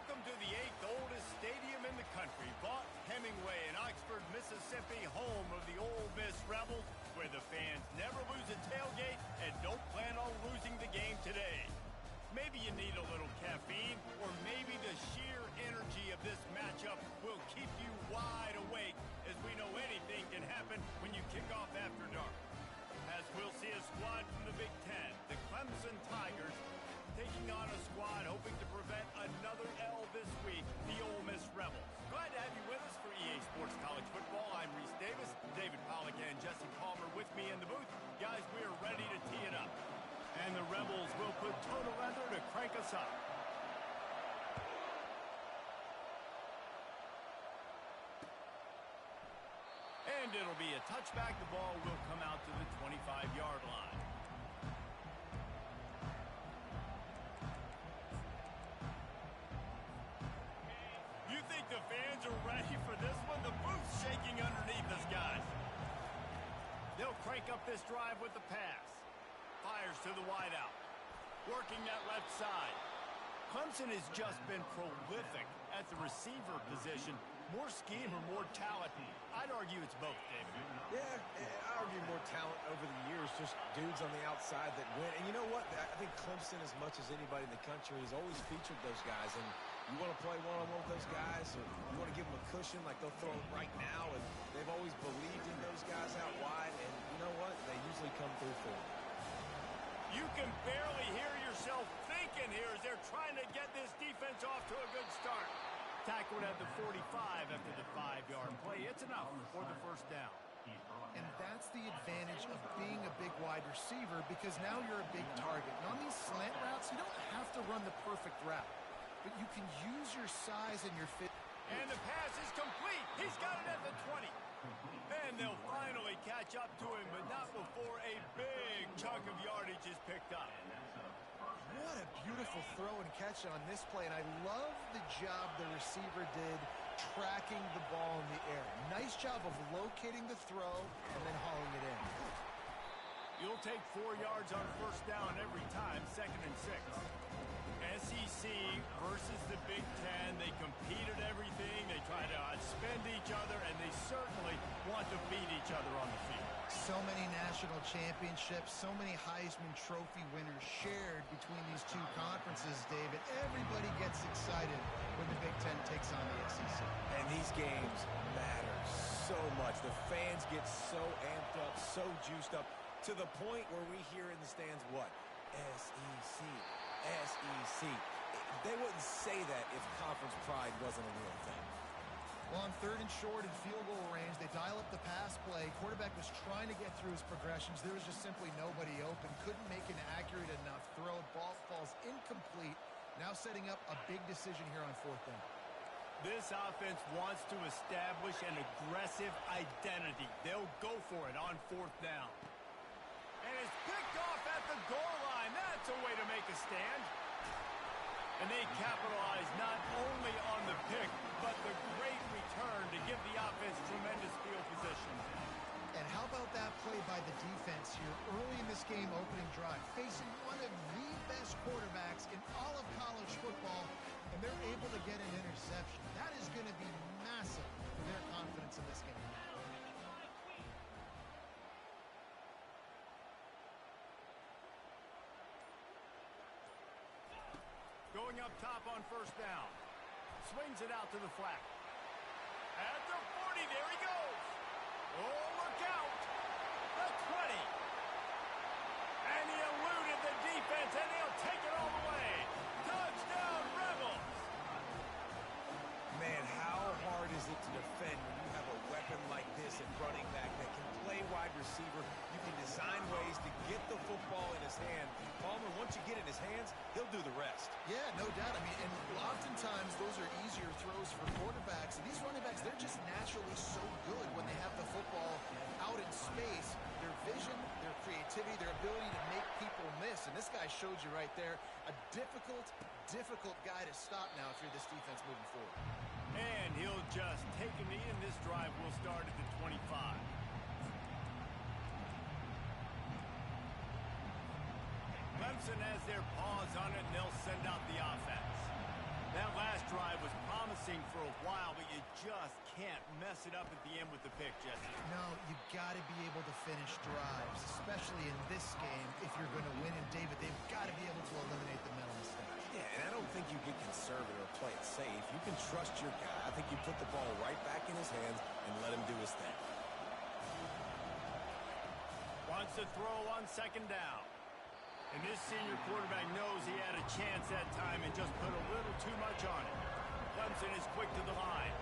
Welcome to the 8th oldest stadium in the country, Vaught Hemingway in Oxford, Mississippi, home of the Ole Miss Rebels, where the fans never lose a tailgate and don't plan on losing the game today. Maybe you need a little caffeine, or maybe the sheer energy of this matchup will keep you wide awake, as we know anything can happen when you kick off after dark. As we'll see a squad from the Big Ten, the Clemson Tigers, taking on a squad hoping to prevent another L this week, the Ole Miss Rebels. Glad to have you with us for EA Sports College Football. I'm Reese Davis, David Pollack and Jesse Palmer with me in the booth. Guys, we are ready to tee it up. And the Rebels will put total leather to crank us up. And it'll be a touchback. The ball will come out to the 25-yard line. You think the fans are ready for this one? The booth's shaking underneath us, guys. They'll crank up this drive with the pass. Fires to the wideout. Working that left side. Clemson has just been prolific at the receiver position. More scheme or more talent? I'd argue it's both, David. Yeah, I argue more talent over the years. Just dudes on the outside that win. And you know what? I think Clemson, as much as anybody in the country, has always featured those guys. And you want to play one-on-one with those guys, or you want to give them a cushion like they'll throw it right now. And they've always believed in those guys out wide. And you know what? They usually come through for them. You can barely hear yourself thinking here as they're trying to get this defense off to a good start. Tackled at the 45 after the 5-yard play. It's enough for the first down. And that's the advantage of being a big wide receiver, because now you're a big target. And on these slant routes, you don't have to run the perfect route, but you can use your size and your fit. And the pass is complete. He's got it at the 20. And they'll finally catch up to him, but not before a big chunk of yardage is picked up. What a beautiful throw and catch on this play, and I love the job the receiver did tracking the ball in the air. Nice job of locating the throw and then hauling it in. You'll take 4 yards on first down every time, 2nd and 6. SEC versus the Big Ten. They compete at everything. They try to outspend each other, and they certainly want to beat each other on the field. So many national championships, so many Heisman Trophy winners shared between these two conferences, David. Everybody gets excited when the Big Ten takes on the SEC. And these games matter so much. The fans get so amped up, so juiced up, to the point where we hear in the stands what? SEC. SEC. They wouldn't say that if conference pride wasn't a real thing. Well, on 3rd and short and field goal range, they dial up the pass play. Quarterback was trying to get through his progressions. There was just simply nobody open. Couldn't make an accurate enough throw. Ball falls incomplete. Now setting up a big decision here on 4th down. This offense wants to establish an aggressive identity. They'll go for it on 4th down. And it's picked off at the goal line. That's a way to make a stand. And they capitalize not only on the pick, but the great return to give the offense tremendous field position. And how about that play by the defense here early in this game opening drive, facing one of the best quarterbacks in all of college football, and they're able to get an interception. That is going to be massive for their confidence in this game. Going up top on first down. Swings it out to the flat. At the 40, there he goes. Oh, look out. The 20. And he eluded the defense, and he'll take it all the way. Touchdown, Rebels. Man, how hard is it to defend when you have a weapon like this at running back that can play wide receiver? You can design ways to get the football in his hand. Palmer, once you get it in his hands, he'll do the rest. Yeah, no doubt. I mean, and oftentimes those are easier throws for quarterbacks. And these running backs, they're just naturally so good when they have the football out in space. Their vision, their creativity, their ability to make people miss. And this guy showed you right there, a difficult guy to stop now if you're this defense moving forward. And he'll just take a knee, and this drive will start at the 25. Clemson has their paws on it, and they'll send out the offense. That last drive was promising for a while, but you just can't mess it up at the end with the pick, Jesse. No, you got to be able to finish drives, especially in this game if you're going to win. And, David, they've got to be able to eliminate the mental mistakes. Yeah, and I don't think you get conservative or play it safe. You can trust your guy. I think you put the ball right back in his hands and let him do his thing. Wants to throw on second down. And this senior quarterback knows he had a chance that time and just put a little too much on it. Clemson is quick to the line.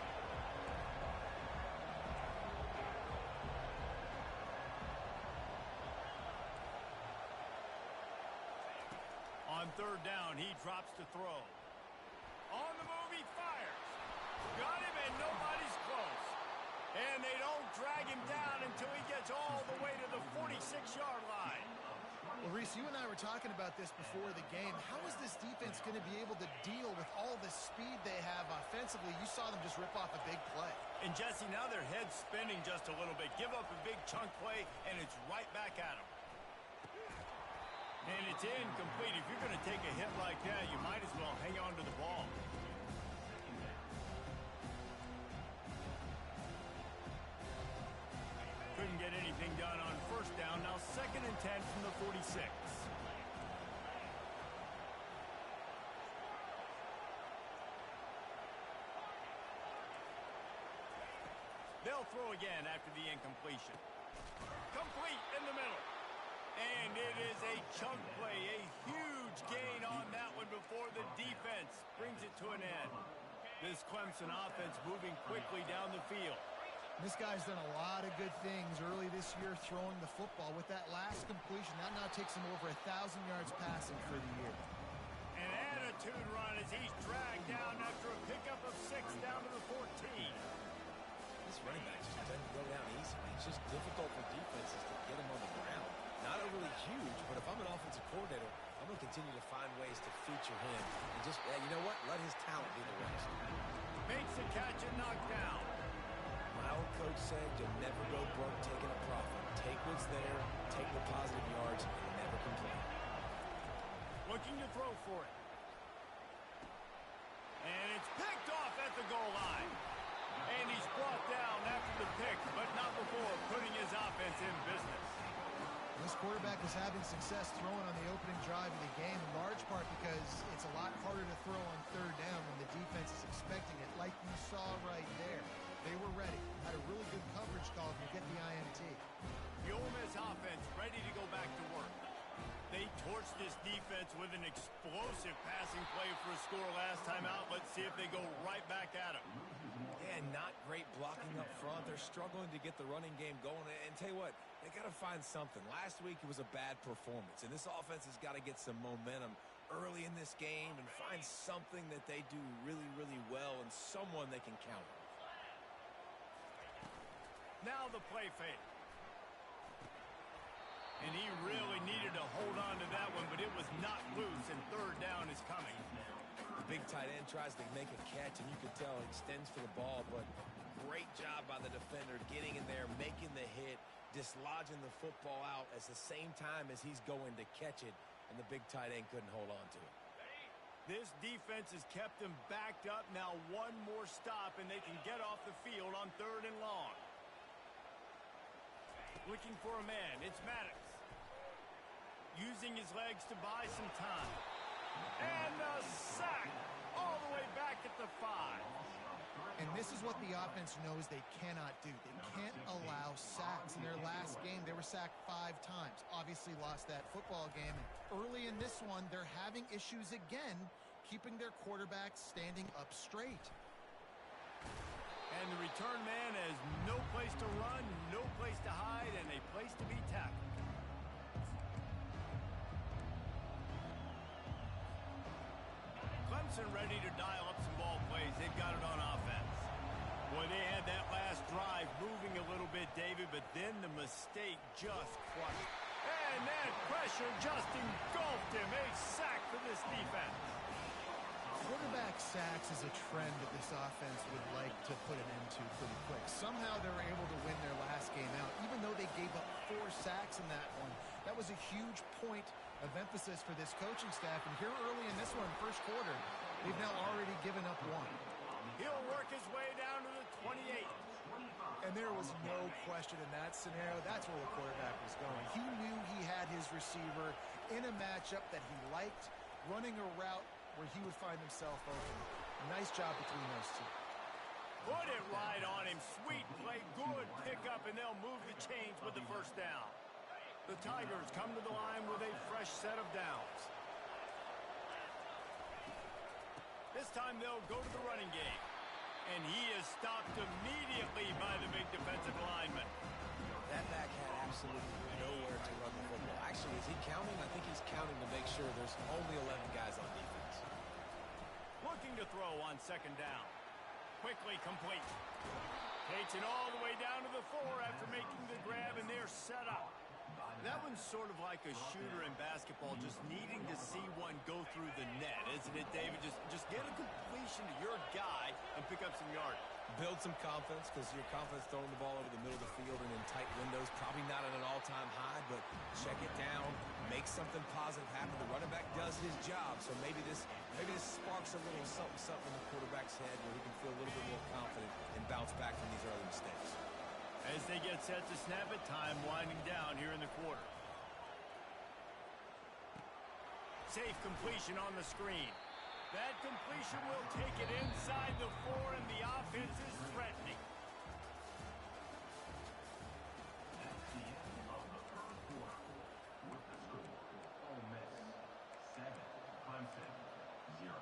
On third down, he drops to throw. On the move, he fires. Got him, and nobody's close. And they don't drag him down until he gets all the way to the 46-yard line. Well, Reese, you and I were talking about this before the game. How is this defense going to be able to deal with all the speed they have offensively? You saw them just rip off a big play. And, Jesse, now their head's spinning just a little bit. Give up a big chunk play, and it's right back at them. And it's incomplete. If you're going to take a hit like that, you might as well hang on to the ball. Couldn't get anything done on first down. Now 2nd and 10 from the 46. They'll throw again after the incompletion. Complete in the middle. And it is a chunk play, a huge gain on that one before the defense brings it to an end. This Clemson offense moving quickly down the field. This guy's done a lot of good things early this year throwing the football. With that last completion, that now takes him over 1,000 yards passing for the year. An attitude run as he's dragged down after a pickup of 6 down to the 14. This running back just doesn't go down easy. It's just difficult for defenses to get him on the ground. Not overly huge, but if I'm an offensive coordinator, I'm going to continue to find ways to feature him. And just, yeah, you know what? Let his talent do the rest. Makes the catch and knocked down. My old coach said you'll never go broke taking a profit. Take what's there, take the positive yards, and never complain. Looking to throw for it. And it's picked off at the goal line. And he's brought down after the pick, but not before putting his offense in business. This quarterback is having success throwing on the opening drive of the game, in large part because it's a lot harder to throw on third down when the defense is expecting it, like you saw right there. They were ready. Had a really good coverage call to get the INT. The Ole Miss offense ready to go back to work. They torched this defense with an explosive passing play for a score last time out. Let's see if they go right back at him. Yeah, not great blocking up front. They're struggling to get the running game going. And tell you what, they got to find something. Last week it was a bad performance, and this offense has got to get some momentum early in this game and find something that they do really, really well and someone they can count on. Now the play fake. And he really needed to hold on to that one, but it was not loose, and third down is coming. The big tight end tries to make a catch, and you can tell he extends for the ball, but great job by the defender getting in there, making the hit, dislodging the football out at the same time as he's going to catch it, and the big tight end couldn't hold on to it. This defense has kept them backed up. Now one more stop, and they can get off the field on 3rd and long. Looking for a man. It's Maddox. Using his legs to buy some time. And a sack all the way back at the 5. And this is what the offense knows they cannot do. They can't allow sacks. In their last game, they were sacked 5 times. Obviously lost that football game. And early in this one, they're having issues again, keeping their quarterback standing up straight. And the return man has no place to run, no place to hide, and a place to be tackled. Clemson ready to dial up some ball plays. They've got it on offense. Boy, they had that last drive moving a little bit, David, but then the mistake just crushed. And that pressure just engulfed him. A sack for this defense. Quarterback sacks is a trend that this offense would like to put an end to pretty quick. Somehow they were able to win their last game out, even though they gave up 4 sacks in that one. That was a huge point of emphasis for this coaching staff. And here early in this one, first quarter, they've now already given up one. He'll work his way down to the 28. And there was no question in that scenario. That's where the quarterback was going. He knew he had his receiver in a matchup that he liked, running a route where he would find himself open. Nice job between those two. Put it right on him. Sweet play, good pickup, and they'll move the chains with the first down. The Tigers come to the line with a fresh set of downs. This time they'll go to the running game. And he is stopped immediately by the big defensive lineman. That back had absolutely nowhere to run the football. Actually, is he counting? I think he's counting to make sure there's only 11 guys on defense. Looking to throw on second down. Quickly complete. Takes it all the way down to the 4 after making the grab, and they're set up. That one's sort of like a shooter in basketball, just needing to see one go through the net, isn't it, David? Just get a completion to your guy and pick up some yardage. Build some confidence, because your confidence throwing the ball over the middle of the field and in tight windows, probably not at an all-time high, but check it down, make something positive happen. The running back does his job, so maybe this sparks a little something in the quarterback's head where he can feel a little bit more confident and bounce back from these early mistakes. As they get set to snap it, time winding down here in the quarter. Safe completion on the screen. That completion will take it inside the 4, and the offense is threatening. That's the end of the third quarter with the score. Ole Miss 7, Clemson 0.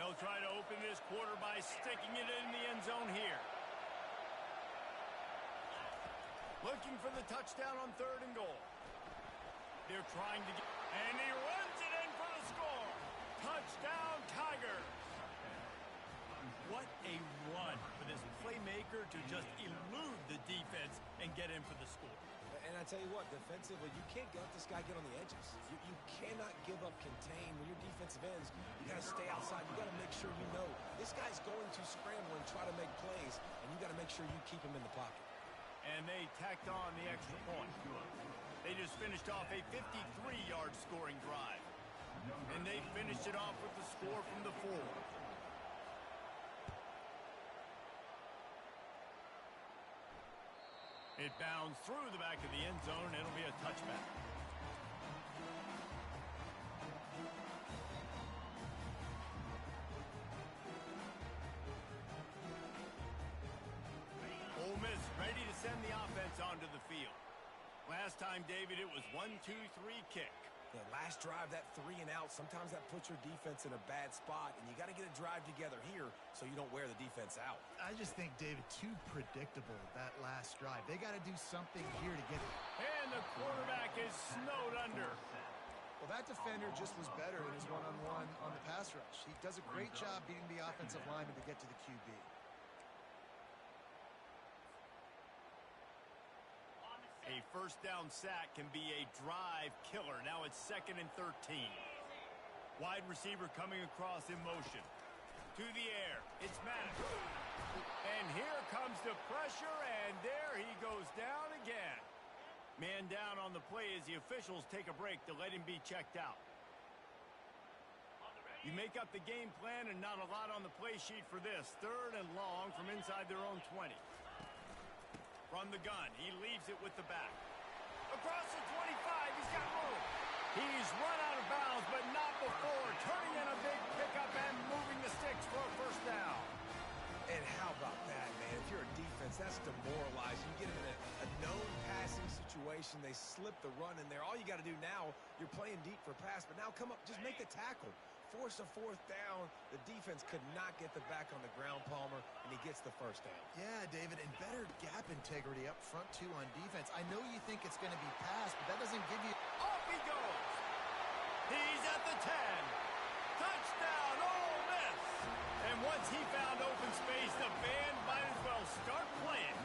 They'll try to open this quarter by sticking it in the end zone here. Looking for the touchdown on 3rd and goal. They're trying to get... And he runs it in for the score. Touchdown, Tigers. What a run for this playmaker to just elude the defense and get in for the score. And I tell you what, defensively, you can't let this guy get on the edges. You cannot give up contain. When you're defensive ends, you got to stay outside. You got to make sure you know this guy's going to scramble and try to make plays, and you got to make sure you keep him in the pocket. And they tacked on the extra point. They just finished off a 53-yard scoring drive. And they finished it off with the score from the 4. It bounds through the back of the end zone, and it'll be a touchback. Ole Miss ready to send the offense onto the field. Last time, David, it was 1-2-3 kick. Yeah, last drive, that 3 and out, sometimes that puts your defense in a bad spot, and you got to get a drive together here so you don't wear the defense out. I just think, David, too predictable, that last drive. They got to do something here to get it. And the quarterback is snowed under. Well, that defender just was better in his one-on-one on the pass rush. He does a great job beating the offensive lineman to get to the QB. A first down sack can be a drive killer. Now it's 2nd and 13. Wide receiver coming across in motion. To the air. It's Maddox. And here comes the pressure, and there he goes down again. Man down on the play as the officials take a break to let him be checked out. You make up the game plan, and not a lot on the play sheet for this. 3rd and long from inside their own 20. From the gun, he leaves it with the back. Across the 25, he's got room. He's run out of bounds, but not before turning in a big pickup and moving the sticks for a first down. And how about that, man? If you're a defense, that's demoralizing. You get them in a known passing situation. They slip the run in there. All you got to do now, you're playing deep for pass, but now come up, just make the tackle. Force a 4th down. The defense could not get the back on the ground, Palmer, and he gets the first down. Yeah, David, and better gap integrity up front, too, on defense. I know you think it's going to be passed, but that doesn't give you... Off he goes. He's at the 10. Touchdown, Ole Miss. And once he found open space, the band might as well start playing.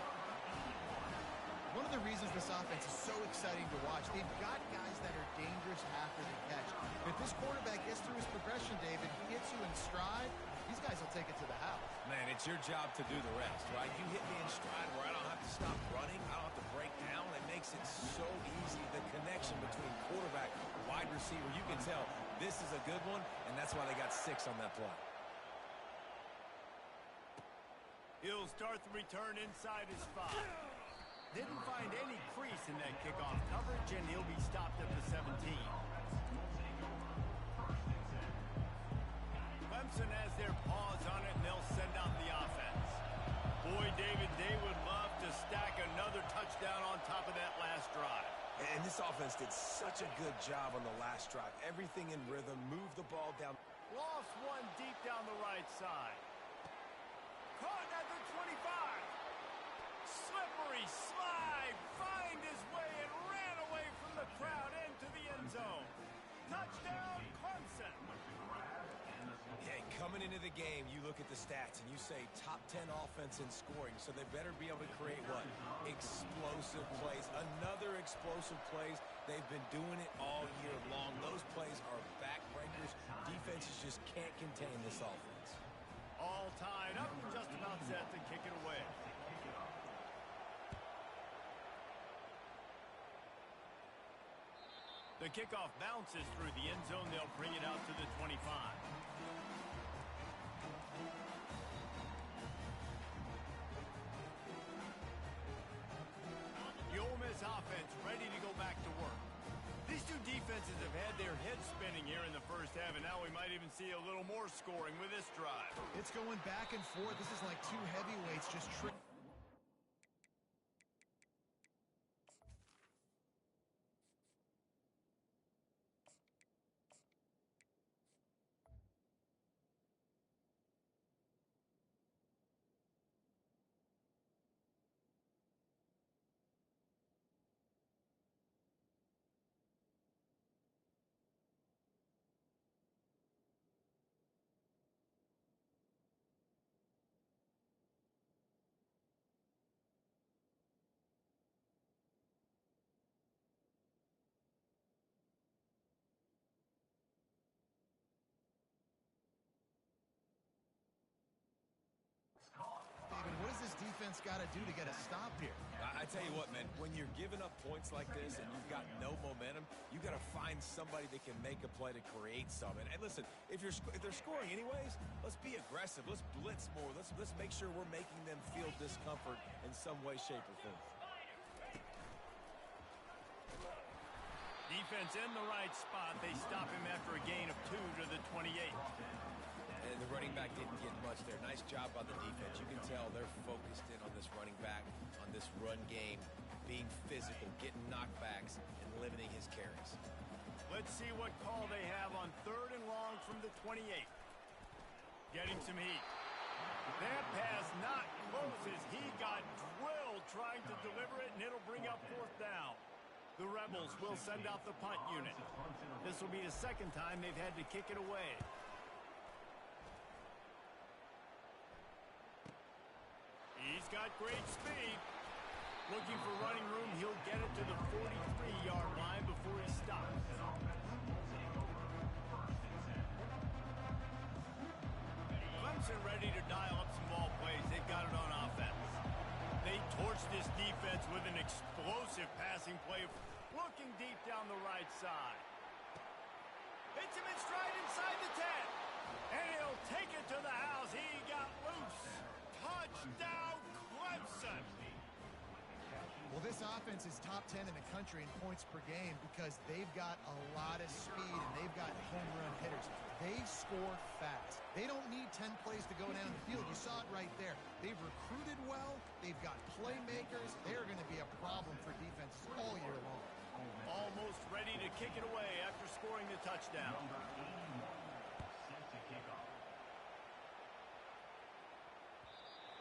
One of the reasons this offense is so exciting to watch, they've got guys that are dangerous after the catch. If this quarterback gets through his progression, David, he gets you in stride, these guys will take it to the house. Man, it's your job to do the rest, right? You hit me in stride where I don't have to stop running. I don't have to break down. It makes it so easy. The connection between quarterback and wide receiver, you can tell this is a good one, and that's why they got 6 on that play. He'll start the return inside his 5. Didn't find any crease in that kickoff coverage, and he'll be stopped at the 17. Clemson has their paws on it, and they'll send out the offense. Boy, David, they would love to stack another touchdown on top of that last drive. And this offense did such a good job on the last drive. Everything in rhythm, move the ball down. Lost one deep down the right side. Caught at the 25. Slippery slide. Find his way and ran away from the crowd into the end zone. Touchdown, Clemson. Yeah, coming into the game, you look at the stats and you say top 10 offense in scoring, so they better be able to create what? Explosive plays. Another explosive plays. They've been doing it all year long. Those plays are backbreakers. Defenses just can't contain this offense. All tied up and just about set to kick it away. The kickoff bounces through the end zone. They'll bring it out to the 25. The Ole Miss offense ready to go back to work. These two defenses have had their heads spinning here in the first half, and now we might even see a little more scoring with this drive. It's going back and forth. This is like two heavyweights just David, what does this defense got to do to get a stop here? I tell you what, man, when you're giving up points like this and you've got no momentum, you got to find somebody that can make a play to create some. And listen, if they're scoring anyways, let's be aggressive. Let's blitz more. Let's make sure we're making them feel discomfort in some way, shape, or form. Defense in the right spot. They stop him after a gain of 2 to the 28. And the running back didn't get much there. Nice job by the defense. You can tell they're focused in on this running back, on this run game, being physical, getting knockbacks, and limiting his carries. Let's see what call they have on 3rd and long from the 28. Getting some heat. That pass not close as he got drilled trying to deliver it, and it'll bring up 4th down. The Rebels will send out the punt unit. This will be the second time they've had to kick it away. He's got great speed. Looking for running room. He'll get it to the 43-yard line before he stops. Clemson ready to dial up some ball plays. They've got it on offense. They torched this defense with an explosive passing play, looking deep down the right side. Hits him in stride inside the 10. And he'll take it to the house. He got loose. Touchdown, Clemson. Well, this offense is top 10 in the country in points per game because they've got a lot of speed and they've got home run hitters. They score fast. They don't need 10 plays to go down the field. You saw it right there. They've recruited well. They've got playmakers. They're going to be a problem for defenses all year long. Almost ready to kick it away after scoring the touchdown.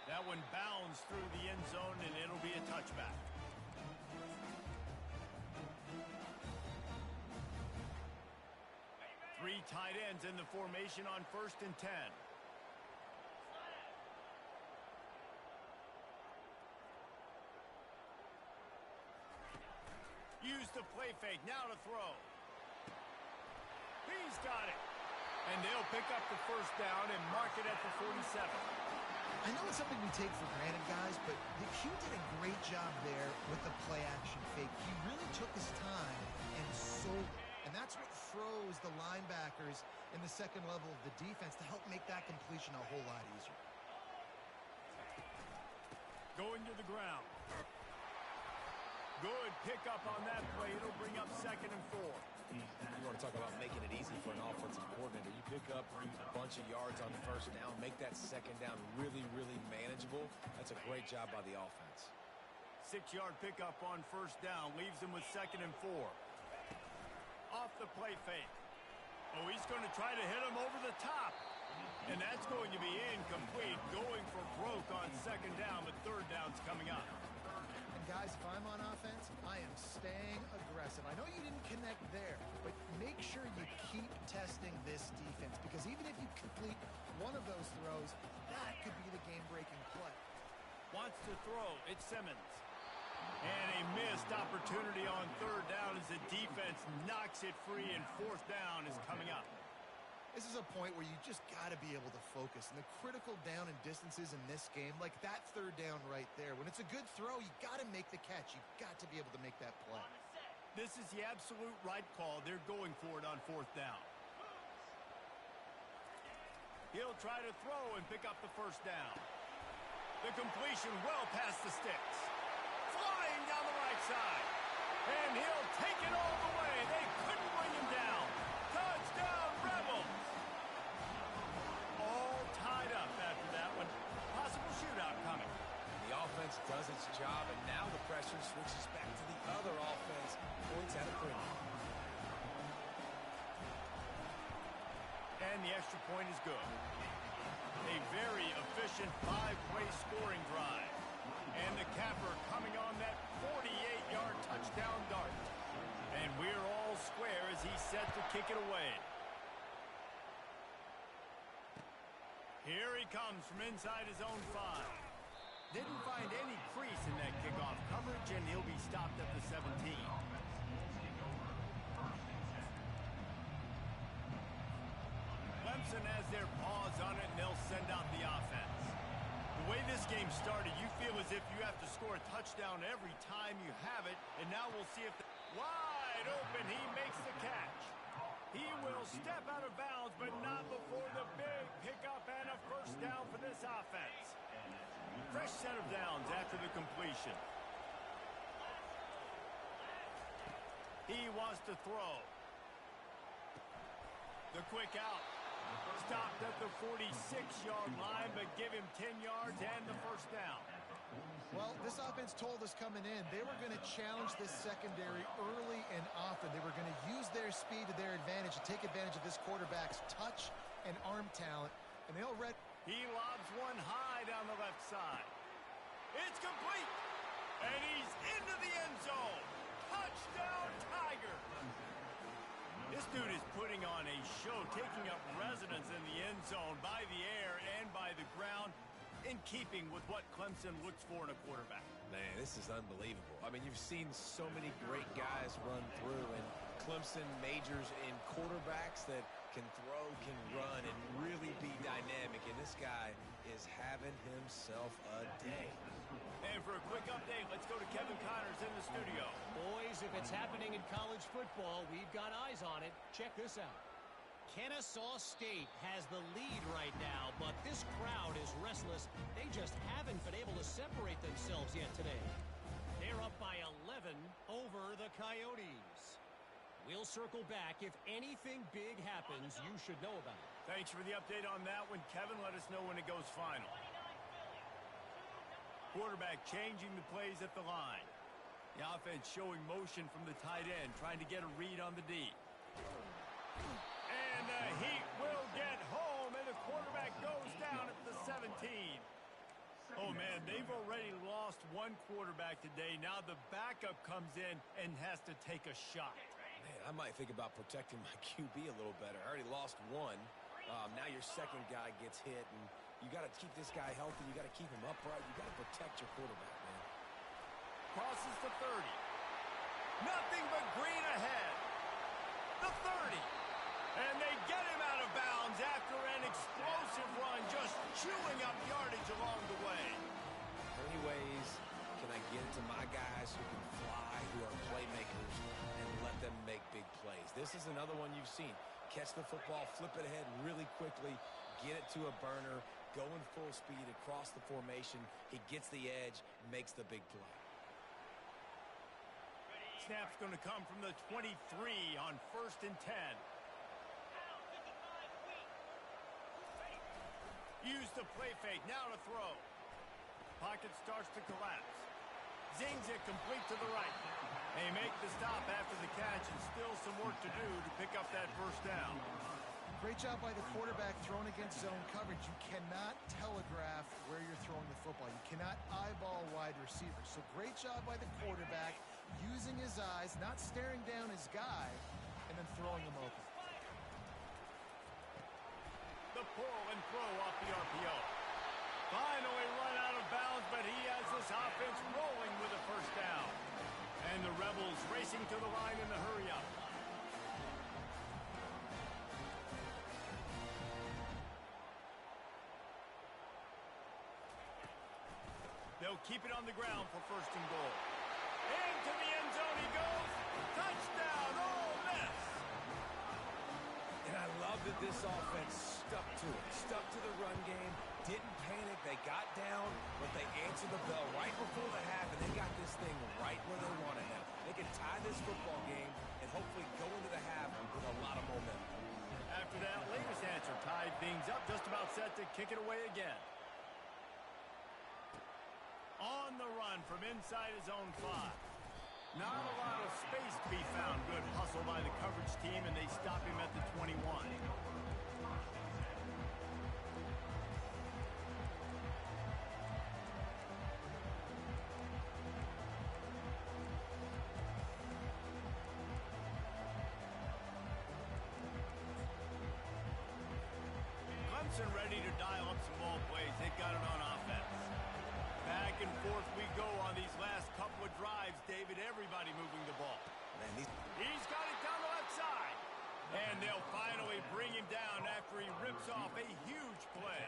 That one bounds through the end zone, and it'll be a touchback. Three tight ends in the formation on 1st and 10. Use the play fake. Now to throw. He's got it. And they'll pick up the first down and mark it at the 47. I know it's something we take for granted, guys, but the Q did a great job there with the play-action fake. He really took his time and sold it. And that's what froze the linebackers in the second level of the defense to help make that completion a whole lot easier. Going to the ground. Good pickup on that play. It'll bring up 2nd and 4. You want to talk about making it easy for an offensive coordinator. You pick up a bunch of yards on the first down, make that second down really, really manageable. That's a great job by the offense. 6-yard pickup on first down leaves him with 2nd and 4. Off the play fake. Oh, he's going to try to hit him over the top. And that's going to be incomplete. Going for broke on 2nd down, but 3rd down's coming up. And guys, if I'm on offense, I am staying aggressive. I know you didn't connect there, but make sure you keep testing this defense, because even if you complete one of those throws, that could be the game-breaking play. Wants to throw. It's Simmons. And a missed opportunity on 3rd down as the defense knocks it free, and 4th down is coming up. This is a point where you just got to be able to focus. And the critical down and distances in this game, like that 3rd down right there, when it's a good throw, you got to make the catch. You got to be able to make that play. This is the absolute right call. They're going for it on 4th down. He'll try to throw and pick up the first down. The completion well past the sticks. Flying down the right side. And he'll take it all the way. They couldn't bring him down. Touchdown, Rebels. All tied up after that one. Possible shootout coming. The offense does its job, and now the pressure switches back to the other offense. Points at a premium. And the extra point is good. A very efficient 5-play scoring drive. And the capper coming on that 48-yard touchdown dart. And we're all square as he's set to kick it away. Here he comes from inside his own 5. Didn't find any crease in that kickoff coverage, and he'll be stopped at the 17. Clemson has their paws on it, and they'll send out the offense. The way this game started, you feel as if you have to score a touchdown every time you have it, and now we'll see if wide open, he makes the catch. He will step out of bounds, but not before the big pickup and a first down for this offense. Fresh set of downs after the completion. He wants to throw. The quick out. Stopped at the 46-yard line, but give him 10 yards and the first down. Well, this offense told us coming in they were going to challenge this secondary early and often. They were going to use their speed to their advantage and take advantage of this quarterback's touch and arm talent. And they'll He lobs one high down the left side. It's complete. And he's into the end zone. Touchdown, Tiger. This dude is putting on a show, taking up residence in the end zone by the air and by the ground, in keeping with what Clemson looks for in a quarterback. Man, this is unbelievable. I mean, you've seen so many great guys run through, and Clemson majors in quarterbacks that can throw, can run, and really be dynamic. And this guy is having himself a day. And for a quick update, let's go to Kevin Connors in the studio. Boys, if it's happening in college football, we've got eyes on it. Check this out. Kennesaw State has the lead right now, but this crowd is restless. They just haven't been able to separate themselves yet today. They're up by 11 over the Coyotes. We'll circle back. If anything big happens, you should know about it. Thanks for the update on that one, Kevin. Let us know when it goes final. Quarterback changing the plays at the line. The offense showing motion from the tight end, trying to get a read on the D. And the Heat will get home, and the quarterback goes down at the 17. Oh, man, they've already lost one quarterback today. Now the backup comes in and has to take a shot. Man, I might think about protecting my QB a little better. I already lost one. Now your second guy gets hit, and you got to keep this guy healthy. You got to keep him upright. You got to protect your quarterback, man. Crosses the 30. Nothing but green ahead. The 30. And they get him out of bounds. chewing up yardage along the way. How many ways can I get it to my guys who can fly, who are playmakers, and let them make big plays? This is another one you've seen. Catch the football, flip it ahead really quickly, get it to a burner, going full speed across the formation. He gets the edge, makes the big play. Snap's going to come from the 23 on 1st and 10. Use the play fake, now to throw. Pocket starts to collapse. Zings it complete to the right. They make the stop after the catch, and still some work to do to pick up that first down. Great job by the quarterback thrown against zone coverage. You cannot telegraph where you're throwing the football. You cannot eyeball wide receivers. So great job by the quarterback using his eyes, not staring down his guy, and then throwing him open. The pull and throw off the RPO. Finally run out of bounds, but he has this offense rolling with a first down. And the Rebels racing to the line in the hurry-up. They'll keep it on the ground for 1st and goal. Into the end zone he goes. Touchdown, Ole Miss! And I love that this offense stuck to it, stuck to the run game, didn't panic. They got down, but they answered the bell right before the half, and they got this thing right where they want it now. They can tie this football game and hopefully go into the half with a lot of momentum. After that latest answer tied things up, just about set to kick it away again. On the run from inside his own 5. Not a lot of space to be found. Good hustle by the coverage team, and they stop him at the 21. Clemson ready to dial up some ball plays. They've got it on offense. Back and forth we go on these last couple of drives, David. Everybody moving the ball. Man, He's got it down the left side. And they'll finally bring him down after he rips off a huge play.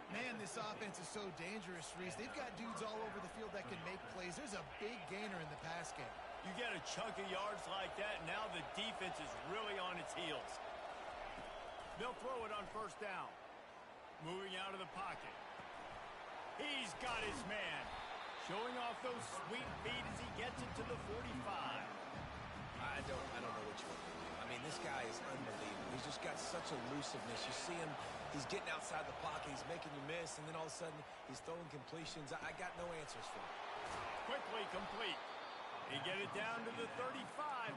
Man, this offense is so dangerous, Reese. They've got dudes all over the field that can make plays. There's a big gainer in the pass game. You get a chunk of yards like that, and now the defense is really on its heels. They'll throw it on 1st down. Moving out of the pocket. He's got his man. Showing off those sweet feet as he gets it to the 45. I don't know what you want to do. I mean, this guy is unbelievable. He's just got such elusiveness. You see him, he's getting outside the pocket, he's making you miss, and then all of a sudden, he's throwing completions. I got no answers for him. Quickly complete. They get it down to the 35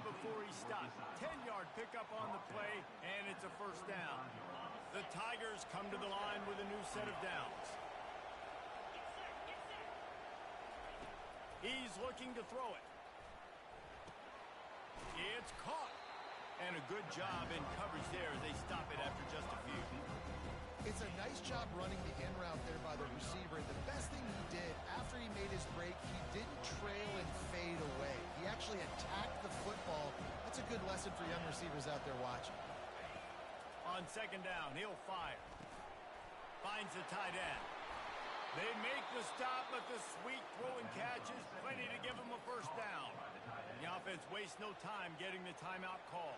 before he stops. 10-yard pickup on the play, and it's a first down. The Tigers come to the line with a new set of downs. He's looking to throw it. It's caught. And a good job in coverage there as they stop it after just a few. It's a nice job running the in route there by the receiver. The best thing he did after he made his break, he didn't trail and fade away. He actually attacked the football. That's a good lesson for young receivers out there watching. On 2nd down, he'll fire. Finds the tight end. They make the stop, but the sweet throw and catch is plenty to give him a first down. The offense wastes no time getting the timeout call.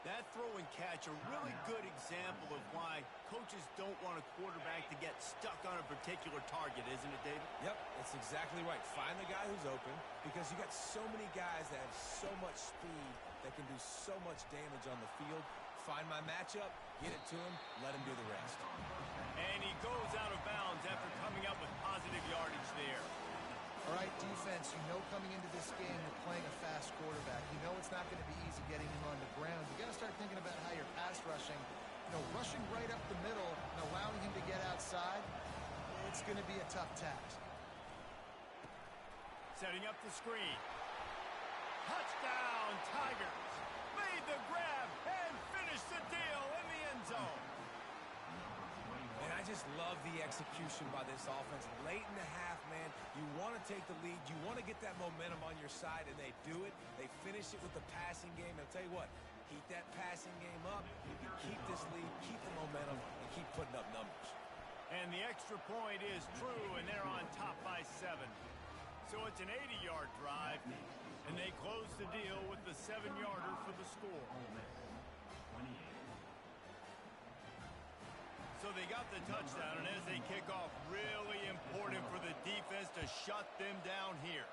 That throw and catch, a really good example of why coaches don't want a quarterback to get stuck on a particular target, isn't it, David? Yep, that's exactly right. Find the guy who's open, because you got so many guys that have so much speed that can do so much damage on the field. Find my matchup, get it to him, let him do the rest. And he goes out of bounds after coming up with positive yardage there. All right, defense, you know coming into this game you're playing a fast quarterback. You know it's not going to be easy getting him on the ground. You got to start thinking about how you're pass rushing. You know, rushing right up the middle and allowing him to get outside, it's going to be a tough task. Setting up the screen. Touchdown, Tigers. Made the grab and finished the deal in the end zone. And I just love the execution by this offense. Late in the half, man, you want to take the lead. You want to get that momentum on your side, and they do it. They finish it with the passing game. I'll tell you what, keep that passing game up. You can keep this lead, keep the momentum, and keep putting up numbers. And the extra point is true, and they're on top by 7. So it's an 80-yard drive, and they close the deal with the 7-yarder for the score. So they got the touchdown, and as they kick off, really important for the defense to shut them down here.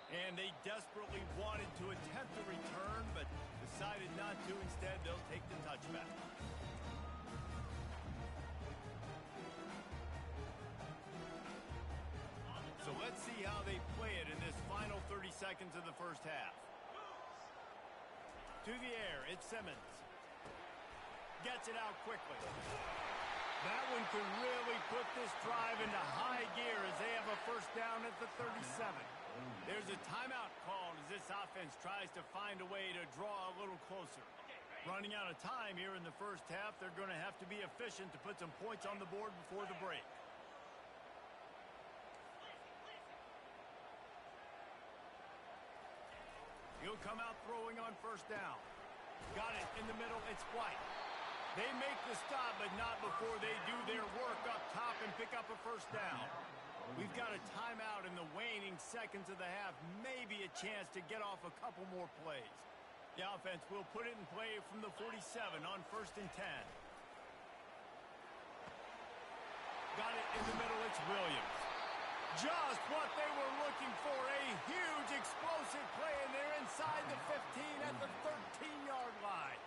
And they desperately wanted to attempt a return, but decided not to. Instead, they'll take the touchback. So let's see how they play it in this final 30 seconds of the first half. To the air, it's Simmons. Gets it out quickly. That one could really put this drive into high gear as they have a first down at the 37. There's a timeout called as this offense tries to find a way to draw a little closer. Running out of time here in the first half, they're going to have to be efficient to put some points on the board before the break. He'll come out throwing on first down. Got it in the middle. It's White. They make the stop, but not before they do their work up top and pick up a first down. We've got a timeout in the waning seconds of the half. Maybe a chance to get off a couple more plays. The offense will put it in play from the 47 on 1st and 10. Got it in the middle. It's Williams. Just what they were looking for. A huge explosive play, and they're inside the 15 at the 13-yard line.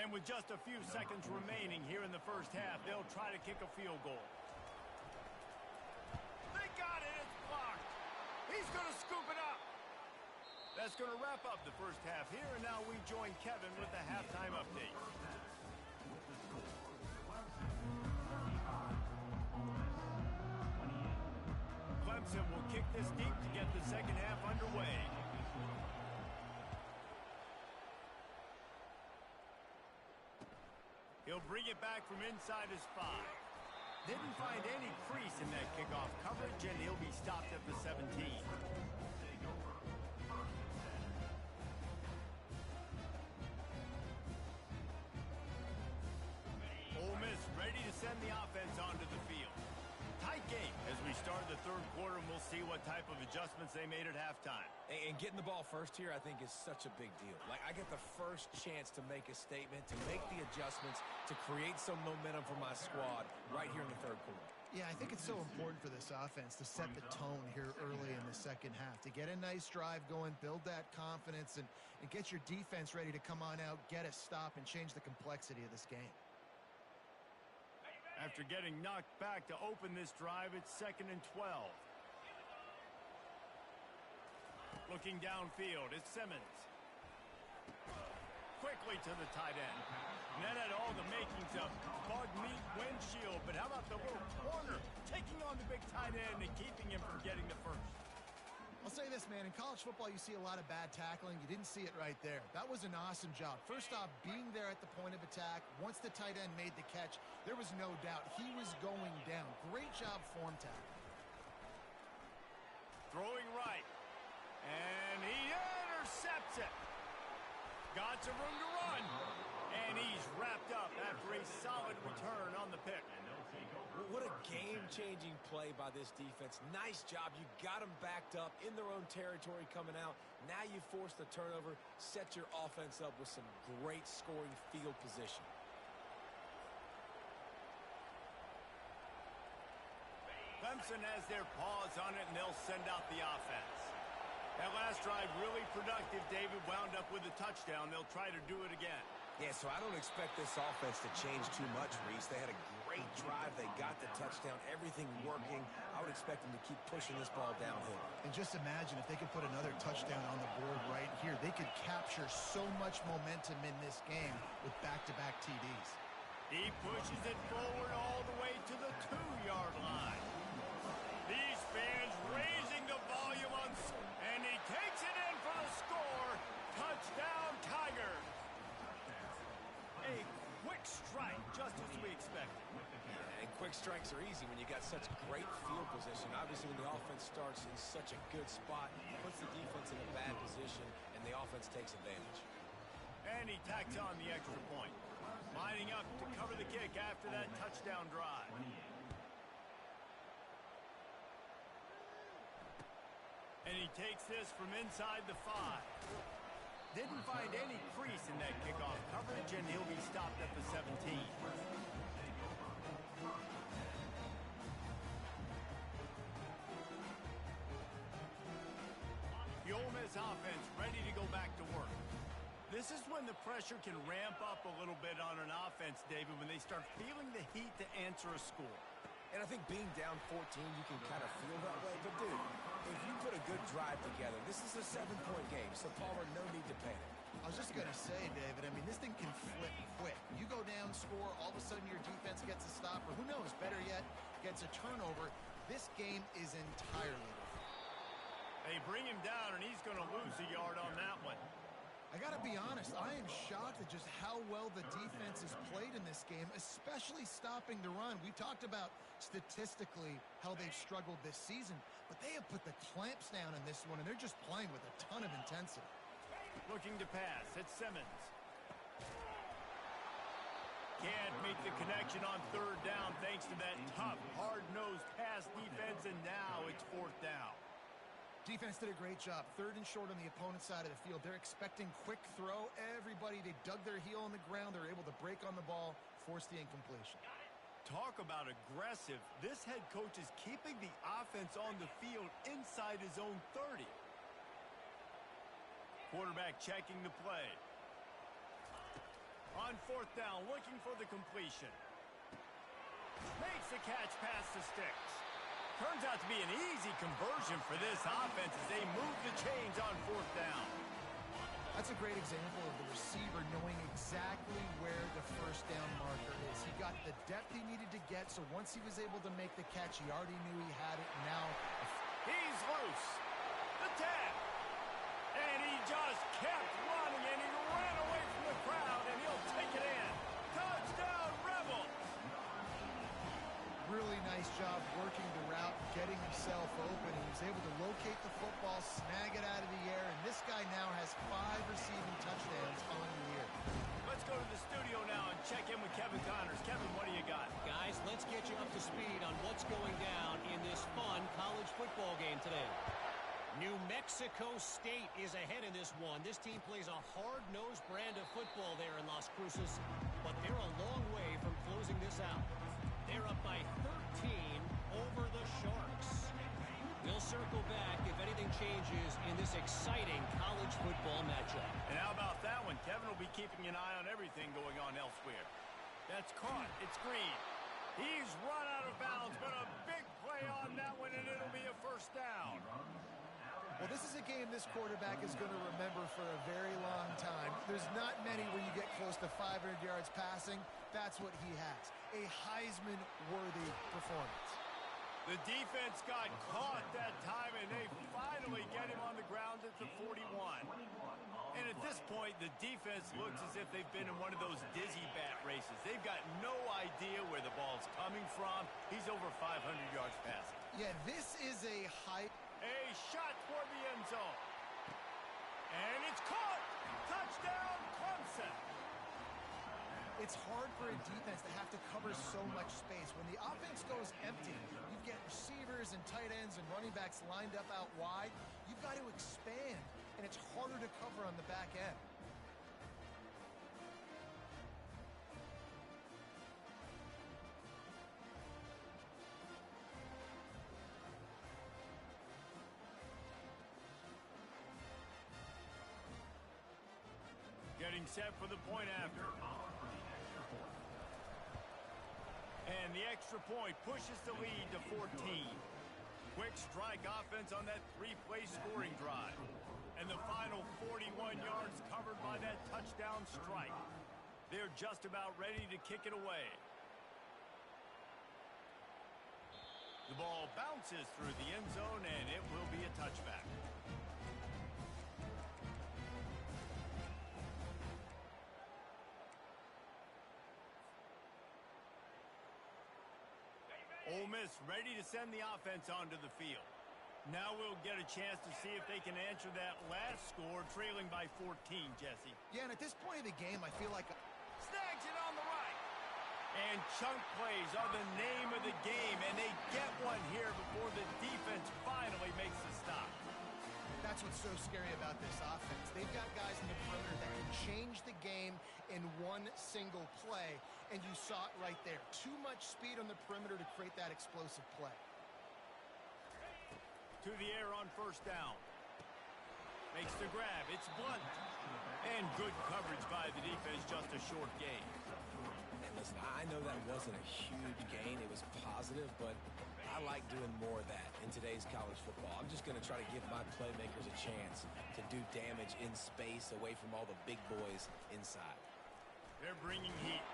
And with just a few seconds remaining here in the first half, they'll try to kick a field goal. They got it. It's blocked. He's going to scoop it up. That's going to wrap up the first half here, and now we join Kevin with the halftime update. Clemson will kick this deep to get the second half underway. He'll bring it back from inside his 5. Didn't find any crease in that kickoff coverage, and he'll be stopped at the 17. Ole Miss ready to send the offense onto the field. Tight game as we start the third quarter, and we'll see what type of adjustments they made at halftime. And getting the ball first here, I think, is such a big deal. Like, I get the first chance to make a statement, to make the adjustments, to create some momentum for my squad right here in the third quarter. Yeah, I think it's so important for this offense to set the tone here early in the second half, to get a nice drive going, build that confidence, and get your defense ready to come on out, get a stop, and change the complexity of this game. After getting knocked back to open this drive, it's 2nd and 12. Looking downfield, it's Simmons. Quickly to the tight end. And that had all the makings of bug meat windshield, but how about the little corner taking on the big tight end and keeping him from getting the first? I'll say this, man. In college football, you see a lot of bad tackling. You didn't see it right there. That was an awesome job. First off, being there at the point of attack. Once the tight end made the catch, there was no doubt he was going down. Great job form tackling. Throwing right. And he intercepts it. Got some room to run. And he's wrapped up after a solid return on the pick. What a game-changing play by this defense. Nice job. You got them backed up in their own territory coming out. Now you force the turnover, set your offense up with some great scoring field position. Clemson has their paws on it, and they'll send out the offense. That last drive really productive. David wound up with a touchdown. They'll try to do it again. Yeah, so I don't expect this offense to change too much, Reese. They had a great drive. They got the touchdown, everything working. I would expect them to keep pushing this ball downhill. And just imagine if they could put another touchdown on the board right here. They could capture so much momentum in this game with back-to-back TDs. He pushes it forward all the way to the 2-yard line. These fans raising the volume on, and he takes it in for the score. Touchdown, Tigers. A quick strike, just as we expected. And quick Scoring strikes are easy when you got such great field position. Obviously, when the offense starts in such a good spot, puts the defense in a bad position, and the offense takes advantage. And he tacks on the extra point. Lining up to cover the kick after that touchdown drive. And he takes this from inside the 5. Didn't find any crease in that kickoff coverage, and he'll be stopped at the 17. The Ole Miss offense ready to go back to work. This is when the pressure can ramp up a little bit on an offense, David, when they start feeling the heat to answer a score. And I think being down 14, you can kind of feel that way. But, dude, if you put a good drive together, this is a 7-point game, so, Palmer, no need to panic. I was just going to say, David, I mean, this thing can flip quick. You go down, score, all of a sudden your defense gets a stop, or who knows, better yet, gets a turnover. This game is entirely different. They bring him down, and he's going to lose a yard on that one. I got to be honest, I am shocked at just how well the defense has played in this game, especially stopping the run. We talked about statistically how they've struggled this season, but they have put the clamps down in this one, and they're just playing with a ton of intensity. Looking to pass. It's Simmons. Can't make the connection on third down thanks to that tough, hard-nosed pass defense, and now it's fourth down. Defense did a great job. Third and short on the opponent's side of the field. They're expecting quick throw. Everybody, they dug their heel on the ground. They're able to break on the ball, force the incompletion. Talk about aggressive. This head coach is keeping the offense on the field inside his own 30. Quarterback checking the play. On fourth down, looking for the completion. Makes the catch past the sticks. Turns out to be an easy conversion for this offense as they move the chains on fourth down. That's a great example of the receiver knowing exactly where the first down marker is. He got the depth he needed to get, so once he was able to make the catch, he already knew he had it. Now, he's loose. The tap. And he just kept running, and he ran away from the crowd, and he'll take it in. Touchdown, Rebels! Really nice job working the route, getting himself open. He was able to locate the football, snag it out of the air, and this guy now has 5 receiving touchdowns on the year. Let's go to the studio now and check in with Kevin Connors. Kevin, what do you got? Guys, let's get you up to speed on what's going down in this fun college football game today. New Mexico State is ahead in this one. This team plays a hard-nosed brand of football there in Las Cruces, but they're a long way from closing this out. They're up by 13 over the Sharks. We'll circle back if anything changes in this exciting college football matchup. And how about that one? Kevin will be keeping an eye on everything going on elsewhere. That's caught. It's Green. He's run out of bounds, but a big play on that one, and it'll be a first down. Well, this is a game this quarterback is going to remember for a very long time. There's not many where you get close to 500 yards passing. That's what he has. A Heisman-worthy performance. The defense got caught that time, and they finally get him on the ground at the 41. And at this point, the defense looks as if they've been in one of those dizzy bat races. They've got no idea where the ball's coming from. He's over 500 yards passing. Yeah, this is a high... A shot toward the end zone. And it's caught. Touchdown, Clemson. It's hard for a defense to have to cover so much space. When the offense goes empty, you get receivers and tight ends and running backs lined up out wide. You've got to expand, and it's harder to cover on the back end. Getting set for the point after. And the extra point pushes the lead to 14. Quick strike offense on that 3-play scoring drive. And the final 41 yards covered by that touchdown strike. They're just about ready to kick it away. The ball bounces through the end zone, and it will be a touchback. Ole Miss ready to send the offense onto the field. Now we'll get a chance to see if they can answer that last score, trailing by 14, Jesse. Yeah, and at this point of the game, I feel like... Snags it on the right. And chunk plays are the name of the game, and they get one here before the defense finally makes the stop. That's what's so scary about this offense. They've got guys in the perimeter that can change the game in one single play, and you saw it right there. Too much speed on the perimeter to create that explosive play. To the air on first down. Makes the grab. It's Blunt. And good coverage by the defense, just a short gain. And listen, I know that wasn't a huge gain. It was positive, but I like doing more of that in today's college football. I'm just going to try to give my playmakers a chance to do damage in space away from all the big boys inside. They're bringing heat.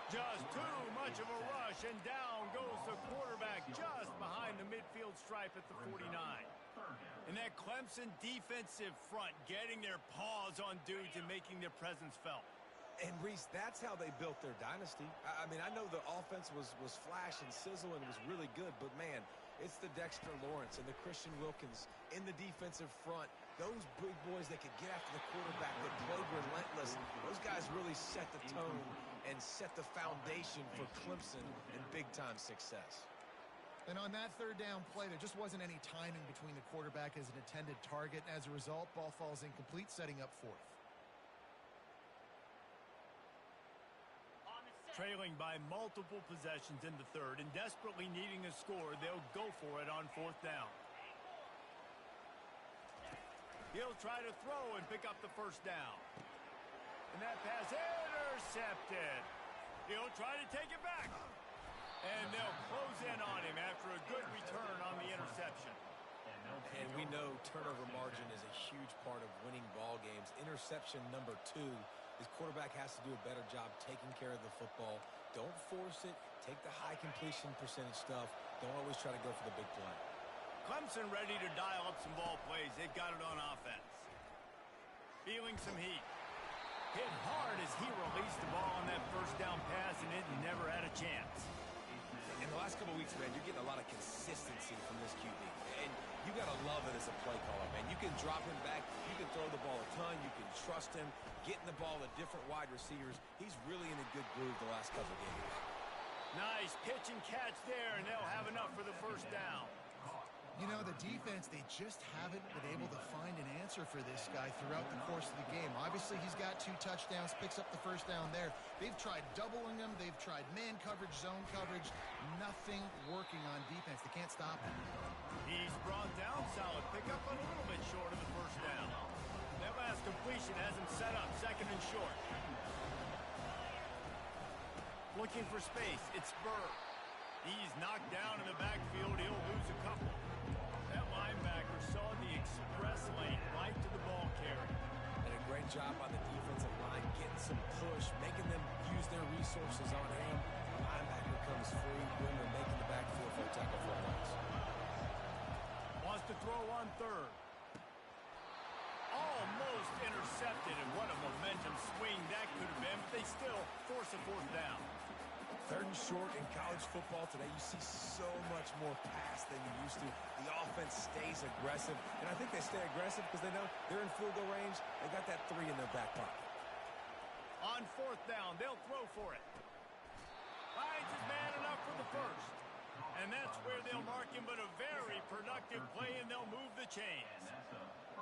Just too much of a rush, and down goes the quarterback just behind the midfield stripe at the 49. And that Clemson defensive front getting their paws on dudes and making their presence felt. And, Reese, that's how they built their dynasty. I mean, I know the offense was flash and sizzle and was really good, but, man, it's the Dexter Lawrence and the Christian Wilkins in the defensive front. Those big boys that could get after the quarterback, that played relentless. Those guys really set the tone and set the foundation for Clemson and big-time success. And on that third down play, there just wasn't any timing between the quarterback as an intended target. As a result, ball falls incomplete, setting up fourth. Trailing by multiple possessions in the third and desperately needing a score, they'll go for it on fourth down. He'll try to throw and pick up the first down. And that pass intercepted. He'll try to take it back. And they'll close in on him after a good return on the interception. And we know turnover margin is a huge part of winning ball games. Interception number 2. His quarterback has to do a better job taking care of the football. Don't force it. Take the high completion percentage stuff. Don't always try to go for the big play. Clemson ready to dial up some ball plays. They've got it on offense. Feeling some heat. Hit hard as he released the ball on that first down pass, and it never had a chance. In the last couple weeks, man, you're getting a lot of consistency from this QB. And you got to love it as a play caller, man. You can drop him back. You can throw the ball a ton. You can trust him. Getting the ball to different wide receivers. He's really in a good groove the last couple games. Nice pitch and catch there, and they'll have enough for the first down. You know, the defense, they just haven't been able to find an answer for this guy throughout the course of the game. Obviously, he's got 2 touchdowns, picks up the first down there. They've tried doubling him. They've tried man coverage, zone coverage. Nothing working on defense. They can't stop him. He's brought down solid pickup, but a little bit short of the first down. That last completion has him set up second and short. Looking for space. It's Burr. He's knocked down in the backfield. He'll lose a couple. That linebacker saw the express lane right to the ball carrier. And a great job on the defensive line, getting some push, making them use their resources on him. The linebacker comes free, Grimmer making the backfield for a tackle for a loss. Wants to throw on third. Almost intercepted, and what a momentum swing that could have been, but they still force a fourth down. Third and short in college football today, you see so much more pass than you used to. The offense stays aggressive, and I think they stay aggressive because they know they're in field goal range. They got that 3 in their back pocket. On fourth down, they'll throw for it. Finds his man enough for the first. And that's where they'll mark him, but a very productive play, and they'll move the chains.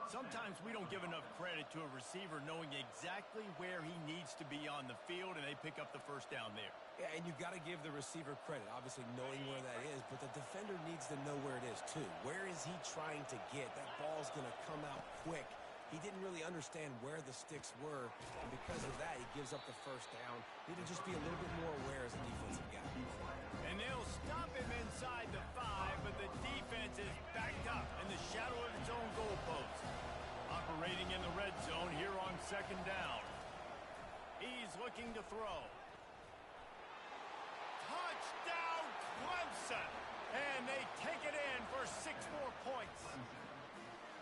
Sometimes we don't give enough credit to a receiver knowing exactly where he needs to be on the field, and they pick up the first down there. Yeah, and you got to give the receiver credit, obviously knowing where that is, but the defender needs to know where it is too. Where is he trying to get? That ball's going to come out quick. He didn't really understand where the sticks were, and because of that, he gives up the first down. Need to just be a little bit more aware as a defensive guy. And they'll stop him inside the 5, but the defense is backed up in the shadow of its own goalpost. Operating in the red zone here on second down. He's looking to throw. Touchdown, Clemson! And they take it in for 6 more points.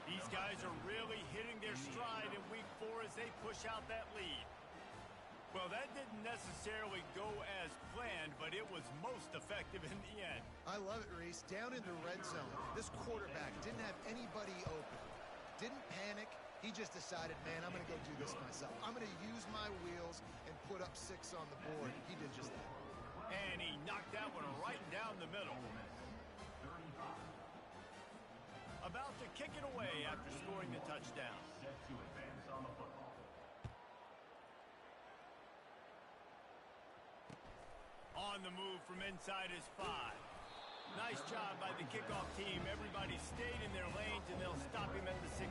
These guys are really hitting their stride in week 4 as they push out that lead. Well, that didn't necessarily go as planned, but but it was most effective in the end. I love it, Reese. Down in the red zone, this quarterback didn't have anybody open. Didn't panic. He just decided, man, I'm going to go do this myself. I'm going to use my wheels and put up 6 on the board. He did just that. And he knocked that one right down the middle. About to kick it away after scoring the touchdown. Set to advance on the football. On the move from inside his 5. Nice job by the kickoff team. Everybody stayed in their lanes, and they'll stop him at the 16.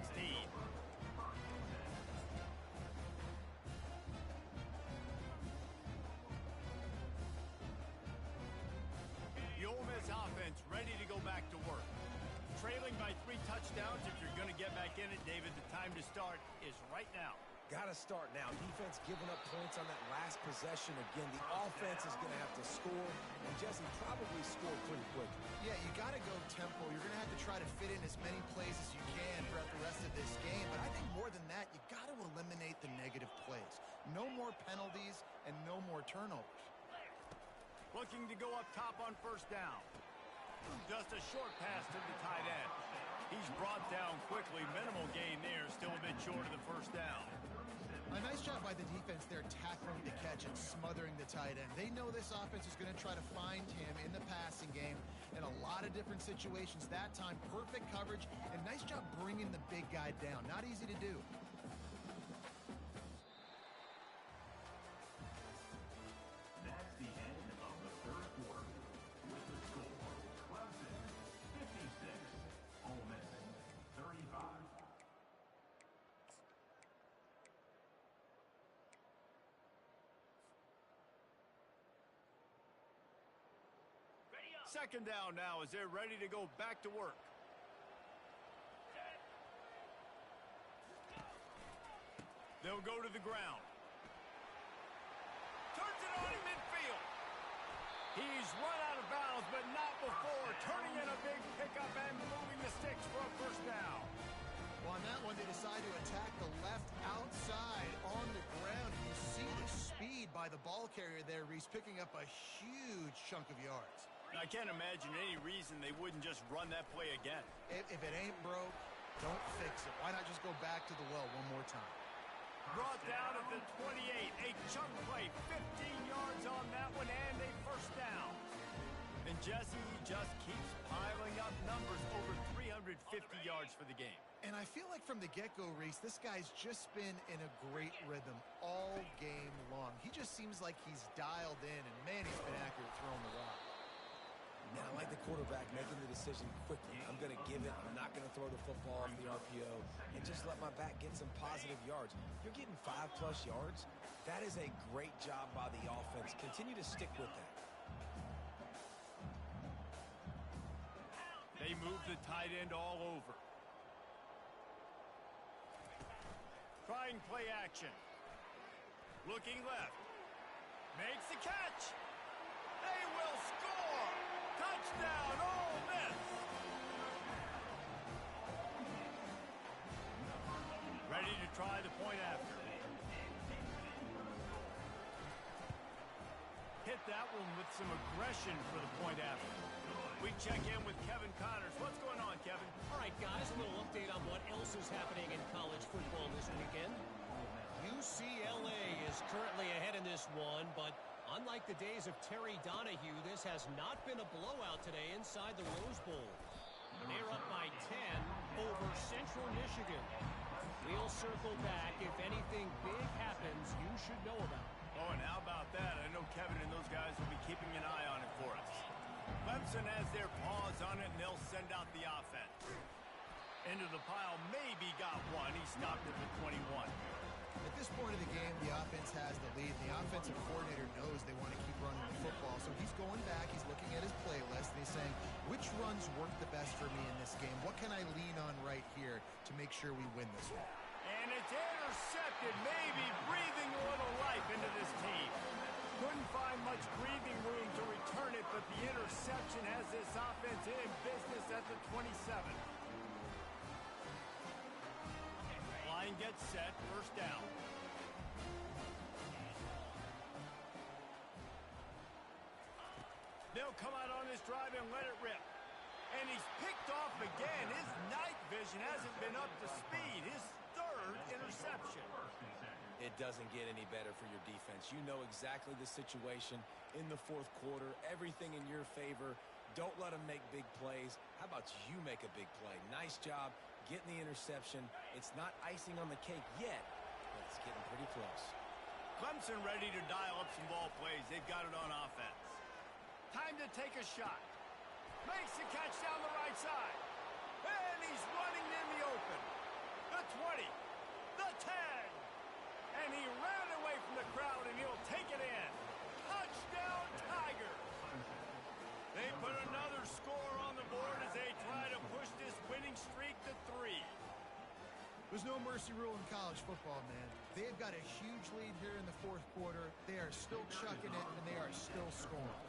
The Ole Miss offense ready to go back to work. Trailing by 3 touchdowns. If you're going to get back in it, David, the time to start is right now. Got to start now. Defense giving up points on that last possession. Again, the offense is going to have to score, and Jesse probably scored pretty quick. Yeah, you got to go tempo. You're going to have to try to fit in as many plays as you can throughout the rest of this game. But I think more than that, you got to eliminate the negative plays. No more penalties and no more turnovers. Looking to go up top on first down. Just a short pass to the tight end. He's brought down quickly. Minimal gain there. Still a bit short of the first down. A nice job by the defense there tackling the catch and smothering the tight end. They know this offense is going to try to find him in the passing game in a lot of different situations. That time, perfect coverage, and nice job bringing the big guy down. Not easy to do. That's the end of the third quarter. With the score, Clemson 56, Ole Miss 35. Second down now as they're ready to go back to work. They'll go to the ground. Turns it on in midfield. He's run out of bounds, but not before turning in a big pickup and moving the sticks for a first down. Well, on that one, they decide to attack the left outside on the ground. You see the speed by the ball carrier there, Reese, picking up a huge chunk of yards. I can't imagine any reason they wouldn't just run that play again. If it ain't broke, don't fix it. Why not just go back to the well one more time? Brought down at the 28. A chunk play. 15 yards on that one and a first down. And Jesse just keeps piling up numbers, over 350 yards for the game. And I feel like from the get-go, Reese, this guy's just been in a great rhythm all game long. He just seems like he's dialed in, and man, he's been accurate throwing the rock. Now, I like the quarterback making the decision quickly. I'm going to give it. I'm not going to throw the football off the RPO and just let my back get some positive yards. You're getting 5+ yards. That is a great job by the offense. Continue to stick with that. They move the tight end all over. Trying play action. Looking left. Makes the catch. They will score. Touchdown, Ole Miss. Ready to try the point after. Hit that one with some aggression for the point after. We check in with Kevin Connors. What's going on, Kevin? All right, guys, a little update on what else is happening in college football this weekend. UCLA is currently ahead in this one, but unlike the days of Terry Donahue, this has not been a blowout today inside the Rose Bowl. They're up by 10 over Central Michigan. We'll circle back. If anything big happens, you should know about it. Oh, and how about that? I know Kevin and those guys will be keeping an eye on it for us. Clemson has their paws on it, and they'll send out the offense. Into the pile, maybe got one. He stopped at the 21. At this point of the game, the offense has the lead. The offensive coordinator knows they want to keep running the football. So he's going back, he's looking at his playlist, and he's saying, which runs work the best for me in this game? What can I lean on right here to make sure we win this one? And it's intercepted, maybe breathing a little life into this team. Couldn't find much breathing room to return it, but the interception has this offense in business at the 27. Line gets set, first down. this drive and let it rip. And he's picked off again. His night vision hasn't been up to speed. His third interception. It doesn't get any better for your defense. You know exactly the situation in the fourth quarter. Everything in your favor. Don't let them make big plays. How about you make a big play? Nice job getting the interception. It's not icing on the cake yet, but it's getting pretty close. Clemson ready to dial up some ball plays. They've got it on offense. Time to take a shot. Makes the catch down the right side. And he's running in the open. The 20. The 10. And he ran away from the crowd, and he'll take it in. Touchdown, Tiger. They put another score on the board as they try to push this winning streak to 3. There's no mercy rule in college football, man. They've got a huge lead here in the fourth quarter. They are still chucking it, and they are still scoring.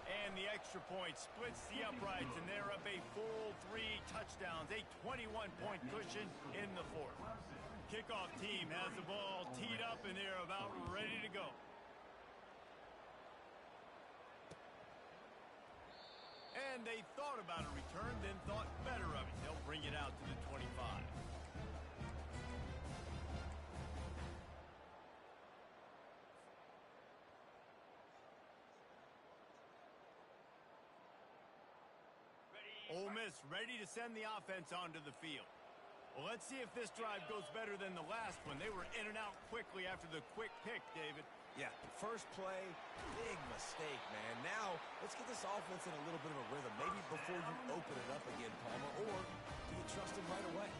And the extra point splits the uprights, and they're up a full 3 touchdowns, a 21-point cushion in the fourth. Kickoff team has the ball teed up, and they're about ready to go. And they thought about a return, then thought better of it. They'll bring it out to the 25. Ole Miss ready to send the offense onto the field. Well, let's see if this drive goes better than the last one. They were in and out quickly after the quick pick, David. Yeah, first play, big mistake, man. Now, let's get this offense in a little bit of a rhythm. Maybe before you open it up again, Palmer, or do you trust him right away?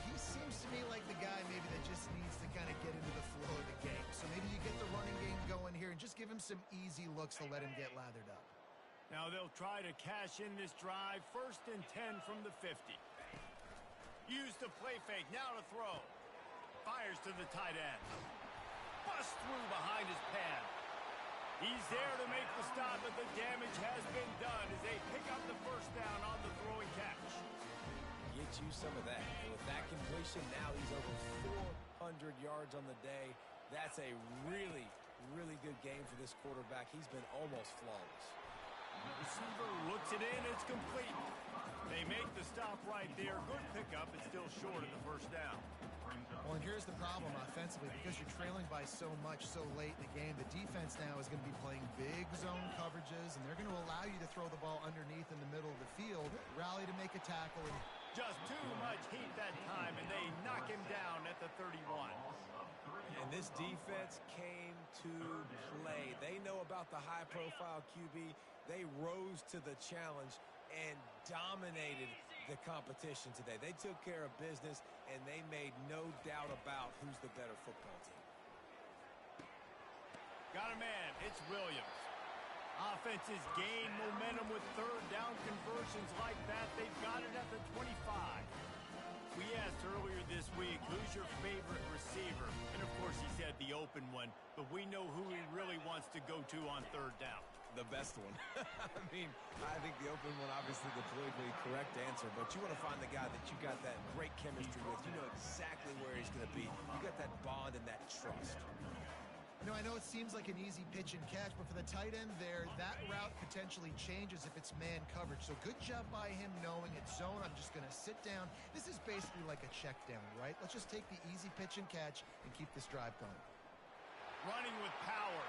He seems to me like the guy maybe that just needs to kind of get into the flow of the game. So maybe you get the running game going here and just give him some easy looks to let him get lathered up. Now they'll try to cash in this drive. 1st and 10 from the 50. Use the play fake. Now to throw. Fires to the tight end. Bust through behind his pad. He's there to make the stop, but the damage has been done as they pick up the first down on the throwing catch. Get you some of that. And with that completion, now he's over 400 yards on the day. That's a really, really good game for this quarterback. He's been almost flawless. Receiver looks it in. It's complete. They make the stop right there. Good pickup. It's still short of the first down. Well, and here's the problem offensively. Because you're trailing by so much so late in the game, the defense now is going to be playing big zone coverages, and they're going to allow you to throw the ball underneath in the middle of the field, rally to make a tackle. And just too much heat that time, and they knock him down at the 31. And this defense came to play. They know about the high-profile QB. They rose to the challenge and dominated the competition today. They took care of business, and they made no doubt about who's the better football team. Got a man. It's Williams. Offenses gain momentum with third down conversions like that. They've got it at the 25. We asked earlier this week, who's your favorite receiver? And, of course, he said the open one, but we know who he really wants to go to on third down. The best one. I mean, I think the open one, obviously the politically correct answer, but you want to find the guy that you got that great chemistry with. You know exactly where he's going to be. You got that bond and that trust. You know, I know it seems like an easy pitch and catch, but for the tight end there, that route potentially changes if it's man coverage. So good job by him knowing it's zone. I'm just going to sit down. This is basically like a check down, right? Let's just take the easy pitch and catch and keep this drive going. Running with power.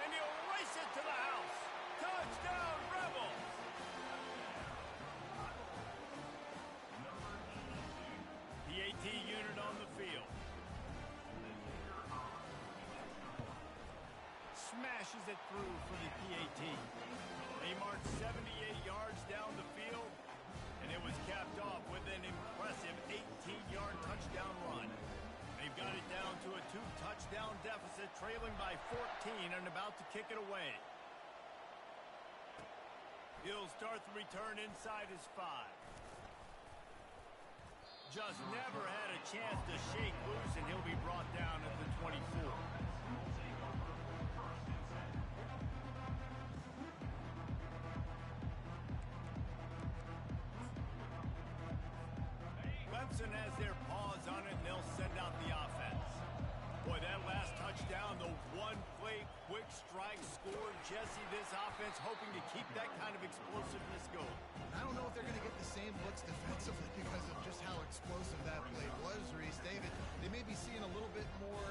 And he'll race it to the house. Touchdown, Rebels! The AT unit on the field. Smashes it through for the PAT. They marched 78 yards down the field, and it was capped off with an impressive 18-yard touchdown run. They've got it down to a 2-touchdown deficit, trailing by 14 and about to kick it away. He'll start the return inside his 5. Just never had a chance to shake loose, and he'll be brought down at the 24. Clemson has their paws on it, and they'll send out the offense. Boy, that last touchdown, the one-play quick strike scored Jesse, this offense hoping to keep that kind of explosiveness going. I don't know if they're going to get the same looks defensively because of just how explosive that play was, Reese. David, they may be seeing a little bit more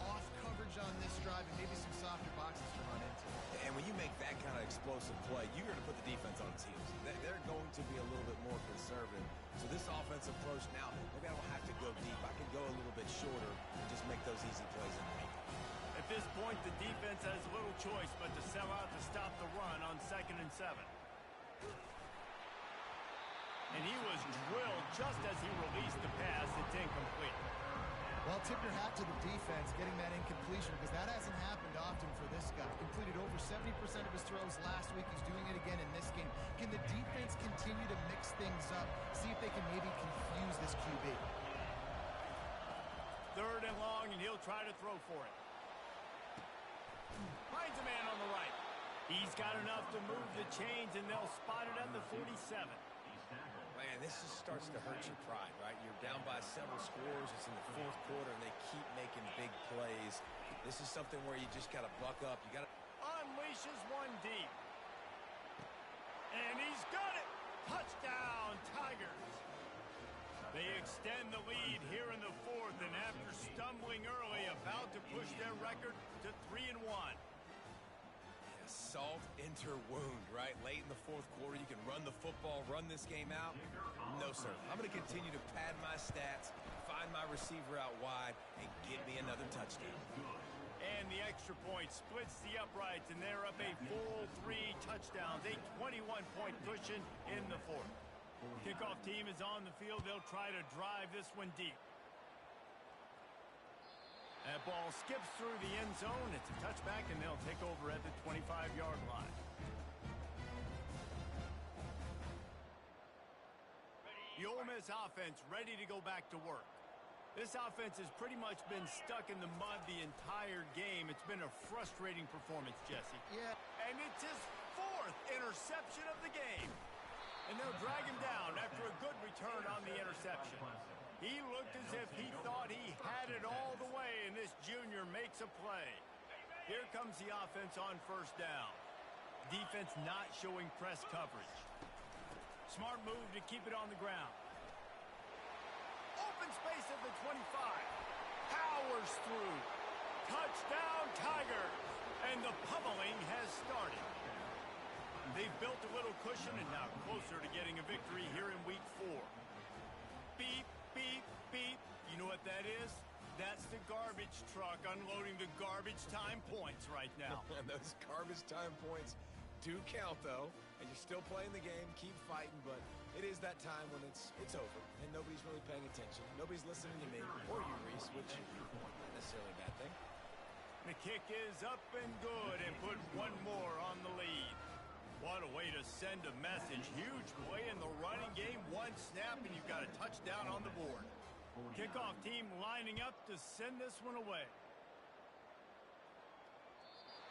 off coverage on this drive and maybe some softer boxes to run into. And when you make that kind of explosive play, you're going to put the defense on its heels. They're going to be a little bit more conservative. So this offensive approach now, maybe I don't have to go deep. I can go a little bit shorter and just make those easy plays in the meantime. At this point, the defense has little choice but to sell out to stop the run on 2nd and 7. And he was drilled just as he released the pass. It's incomplete. Well, tip your hat to the defense getting that incompletion because that hasn't happened often for this guy. Completed over 70% of his throws last week. He's doing it again in this game. Can the defense continue to mix things up, see if they can maybe confuse this QB? 3rd and long, and he'll try to throw for it. Finds a man on the right. He's got enough to move the chains, and they'll spot it at the 47. Man, this just starts to hurt your pride, right? You're down by several scores. It's in the 4th quarter, and they keep making big plays. This is something where you just got to buck up. You got to unleashes one deep. And he's got it. Touchdown, Tigers. They extend the lead here in the 4th, and after stumbling early, about to push their record to 3-1. Salt into wound, right? Late in the 4th quarter, you can run the football, run this game out. No, sir. I'm going to continue to pad my stats, find my receiver out wide, and get me another touchdown. And the extra point splits the uprights, and they're up a full 3 touchdowns, a 21-point cushion in the 4th. Kickoff team is on the field. They'll try to drive this one deep. That ball skips through the end zone. It's a touchback, and they'll take over at the 25-yard line. The Ole Miss offense ready to go back to work. This offense has pretty much been stuck in the mud the entire game. It's been a frustrating performance, Jesse. Yeah. And it's his 4th interception of the game. And they'll drag him down after a good return on the interception. He looked as if he thought he had it all the way, and this junior makes a play. Here comes the offense on 1st down. Defense not showing press coverage. Smart move to keep it on the ground. Open space at the 25. Powers through. Touchdown, Tigers. And the pummeling has started. They've built a little cushion and now closer to getting a victory here in week 4. Beep, beep, beep. You know what that is? That's the garbage truck unloading the garbage time points right now. And those garbage time points do count, though. And you're still playing the game. Keep fighting, but it is that time when it's over, and nobody's really paying attention. Nobody's listening to me or you, Reese, which is not necessarily a bad thing. The kick is up and good and put one more on the lead. What a way to send a message. Huge play in the running game. One snap, and you've got a touchdown on the board. Kickoff team lining up to send this one away.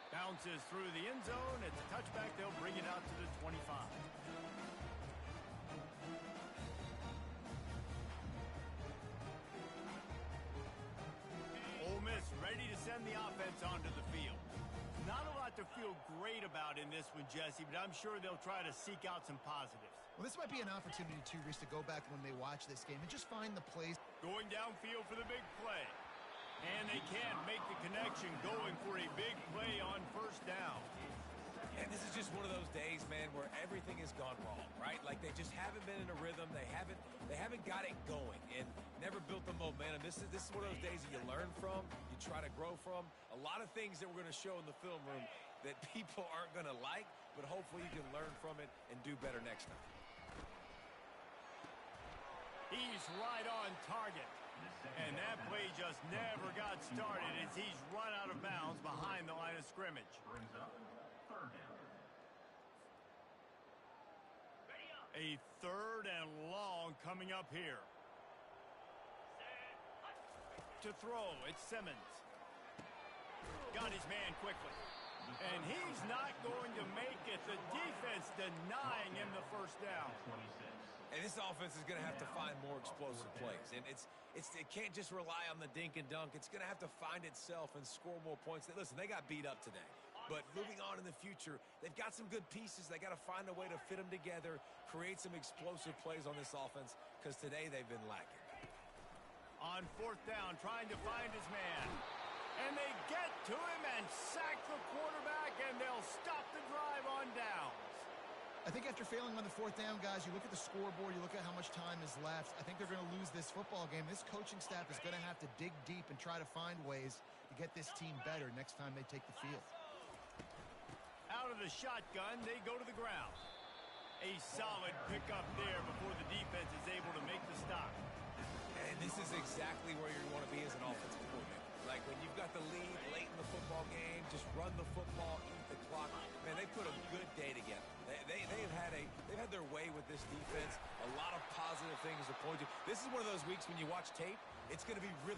Bounces through the end zone. It's a touchback. They'll bring it out to the 25. Ole Miss ready to send the offense onto the field. Not a lot to feel great about in this one, Jesse, but I'm sure they'll try to seek out some positives. Well, this might be an opportunity, too, Reese, to go back when they watch this game and just find the plays. Going downfield for the big play. And they can't make the connection, going for a big play on 1st down. And this is just one of those days, man, where everything has gone wrong, right? Like they just haven't been in a rhythm. They haven't got it going and never built the momentum. This is one of those days that you learn from, you try to grow from. A lot of things that we're going to show in the film room that people aren't going to like, but hopefully you can learn from it and do better next time. He's right on target. And that play just never got started as he's run out of bounds behind the line of scrimmage. A 3rd and long coming up here. To throw, it's Simmons. Got his man quickly. And he's not going to make it. The defense denying him the 1st down. And this offense is going to have to find more explosive plays. And it can't just rely on the dink and dunk. It's going to have to find itself and score more points. Listen, they got beat up today. But moving on in the future, they've got some good pieces. They got to find a way to fit them together, create some explosive plays on this offense, because today they've been lacking. On fourth down, trying to find his man. And they get to him and sack the quarterback, and they'll stop the drive on downs. I think after failing on the fourth down, guys, you look at the scoreboard, you look at how much time is left. I think they're going to lose this football game. This coaching staff is going to have to dig deep and try to find ways to get this team better next time they take the field. Out of the shotgun, they go to the ground. A solid pickup there before the defense is able to make the stop. And this is exactly where you want to be as an offensive coordinator. Like when you've got the lead late in the football game, just run the football, eat the clock. Man, they put a good day together. They've had their way with this defense. A lot of positive things to point to. This is one of those weeks when you watch tape, it's going to be really